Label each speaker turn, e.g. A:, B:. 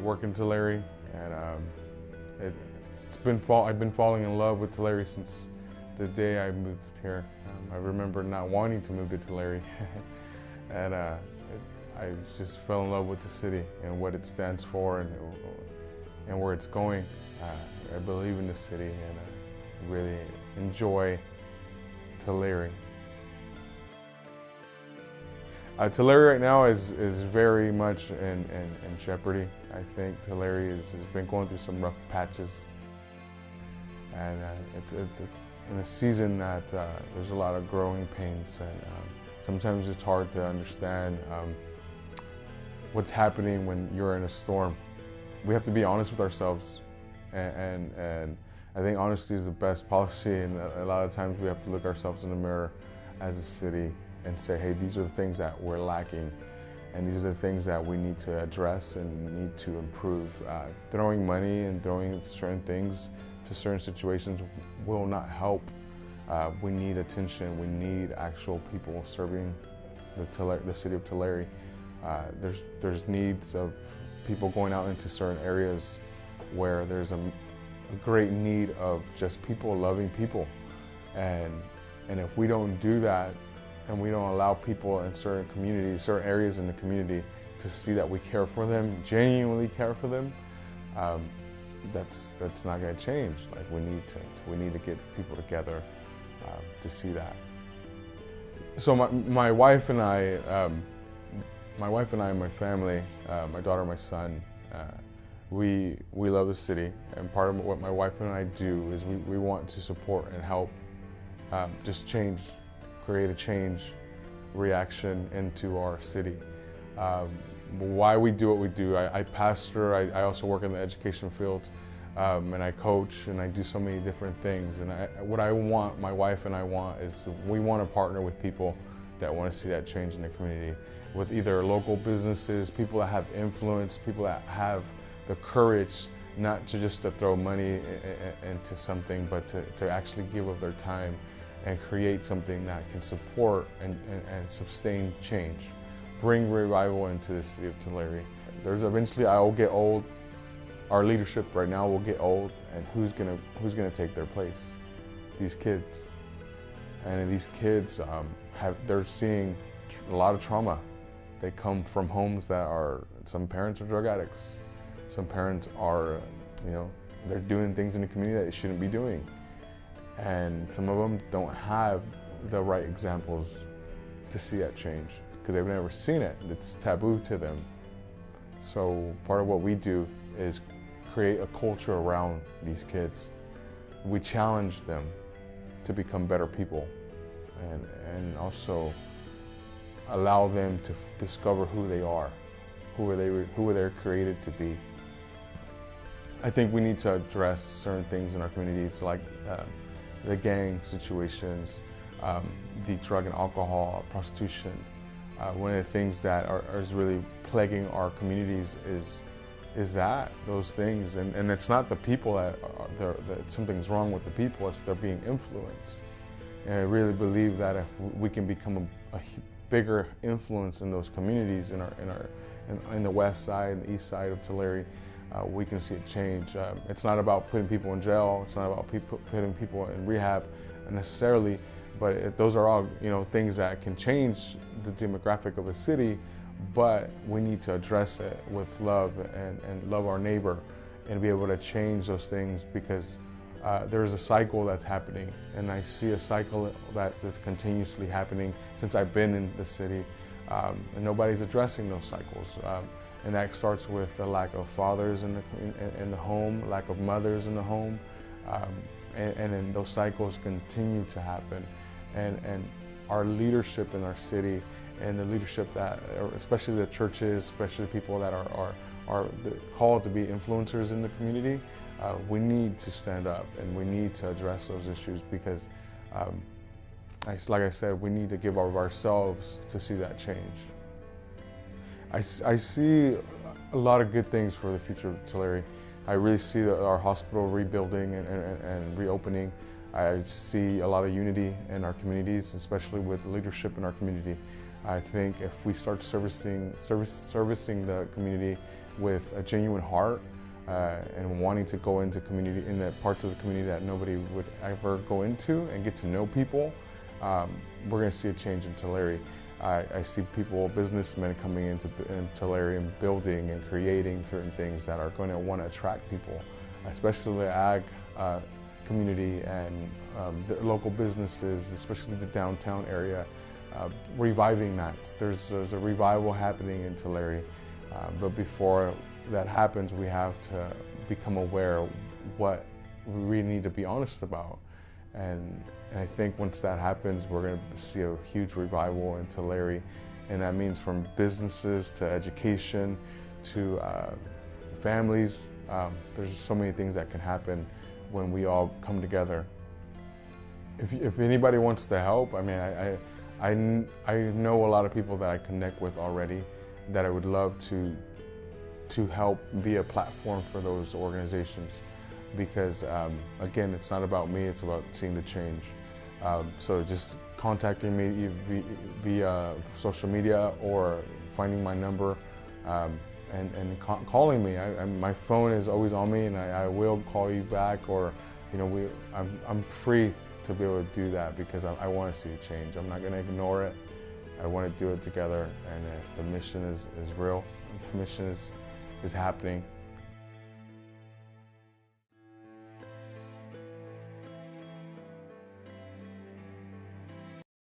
A: work in Tulare, and I've been falling in love with Tulare since the day I moved here. I remember not wanting to move to Tulare, and I just fell in love with the city and what it stands for and where it's going. I believe in the city, and I really enjoy Tulare. Tulare right now is very much in jeopardy. I think Tulare has been going through some rough patches, and it's in a season that there's a lot of growing pains, and sometimes it's hard to understand what's happening when you're in a storm. We have to be honest with ourselves, and I think honesty is the best policy, and a lot of times we have to look ourselves in the mirror as a city and say, hey, these are the things that we're lacking, and these are the things that we need to address and need to improve. Throwing money and throwing certain things to certain situations will not help. We need attention. We need actual people serving the city of Tulare. There's needs of people going out into certain areas where there's a great need of just people loving people, and if we don't do that, and we don't allow people in certain communities, certain areas in the community to see that we care for them, genuinely care for them, that's not going to change. Like we need to get people together to see that. So my wife and I and my family, my daughter, my son, we love the city, and part of what my wife and I do is we want to support and help just create a change reaction into our city. Why we do what we do, I pastor, I also work in the education field, and I coach, and I do so many different things. And what I want, my wife and I want, is we want to partner with people that want to see that change in the community, with either local businesses, people that have influence, people that have the courage not to just to throw money into something, but to actually give of their time and create something that can support and sustain change, bring revival into the city of Tulare. Eventually I will get old, our leadership right now will get old, and who's gonna take their place? These kids. And these kids they're seeing a lot of trauma. They come from homes that some parents are drug addicts, some parents are, they're doing things in the community that they shouldn't be doing. And some of them don't have the right examples to see that change because they've never seen it. It's taboo to them. So part of what we do is create a culture around these kids. We challenge them to become better people, and also allow them to discover who they are, who they're created to be. I think we need to address certain things in our communities, like the gang situations, the drug and alcohol, prostitution. One of the things that is really plaguing our communities is those things, and it's not the people that something's wrong with the people, it's they're being influenced. And I really believe that if we can become a bigger influence in those communities, in the west side and the east side of Tulare, we can see a change. It's not about putting people in jail. It's not about putting people in rehab necessarily, but those are all things that can change the demographic of the city. But we need to address it with love and love our neighbor, and be able to change those things, because there's a cycle that's happening, and I see a cycle that's continuously happening since I've been in the city, and nobody's addressing those cycles. And that starts with the lack of fathers in the home, lack of mothers in the home, and then those cycles continue to happen. And our leadership in our city, and the leadership that, especially the churches, especially people that are called to be influencers in the community, we need to stand up and we need to address those issues, because, like I said, we need to give of ourselves to see that change. I see a lot of good things for the future of Tulare. I really see our hospital rebuilding and reopening. I see a lot of unity in our communities, especially with leadership in our community. I think if we start servicing the community with a genuine heart and wanting to go into community, in the parts of the community that nobody would ever go into and get to know people, we're going to see a change in Tulare. I see people, businessmen coming into Tulare and building and creating certain things that are going to want to attract people, especially the ag community and the local businesses, especially the downtown area, reviving that. There's a revival happening in Tulare, but before that happens, we have to become aware of what we really need to be honest about. And I think once that happens, we're going to see a huge revival in Tulare, and that means from businesses to education to families. There's just so many things that can happen when we all come together. If anybody wants to help, I mean, I know a lot of people that I connect with already that I would love to help be a platform for those organizations, because again, it's not about me, it's about seeing the change. So just contacting me via social media or finding my number and calling me. My phone is always on me, and I will call you back, or I'm free to be able to do that, because I want to see a change. I'm not going to ignore it. I want to do it together, and the mission is real. The mission is happening.